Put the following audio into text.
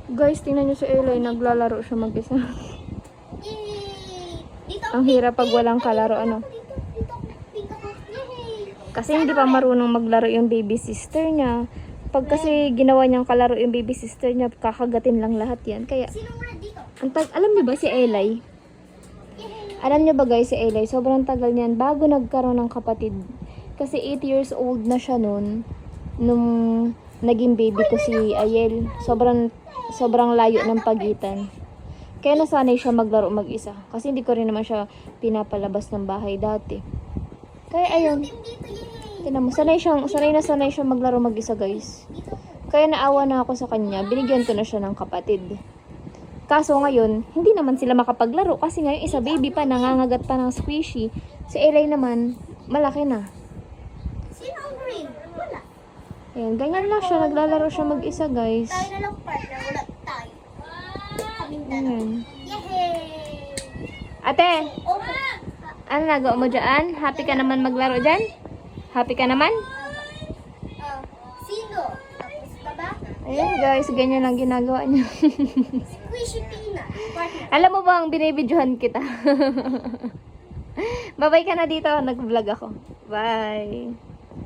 Guys, tingnan nyo si Eli. Naglalaro siya mag-isa. Yay! Dito Ang hirap pag walang kalaro, ano. Dito, pink ako. Yay! Kasi hindi pa marunong maglaro yung baby sister niya. Pag kasi ginawa niyang kalaro yung baby sister niya, kakagatin lang lahat yan. Kaya, Sinong red dito? alam niyo ba si Eli? Yay! Alam niyo ba guys, si Eli, sobrang tagal niyan bago nagkaroon ng kapatid. Kasi 8 years old na siya noon nung naging baby ko si Ayel. Sobrang layo ng pagitan. Kaya nasanay siya maglaro mag-isa. Kasi hindi ko rin naman siya pinapalabas ng bahay dati. Kaya ayun, Team dito, yay! tinan mo, sanay siya maglaro mag-isa guys. Dito. Kaya naawa na ako sa kanya, binigyan ko na siya ng kapatid. Kaso ngayon, hindi naman sila makapaglaro kasi ngayon isa baby pa, nangangagat pa ng squishy. Si Eli naman, malaki na. Sino ang green? Wala. Ayan, ganyan lang siya, naglalaro siya mag-isa guys. Tayo na lang partner. Wala tayo. Kaming dalawa. Ayan. Yay! Ate, Oh, ano nagawa mo dyan? Happy ka naman maglaro dyan? Happy ka naman? sino? Tapos na ba? Ayan guys, ganyan lang ginagawa niya. Squishy Pina. Partner. Alam mo bang binibidyohan kita? Babay ka na dito, nag-vlog ako. Bye!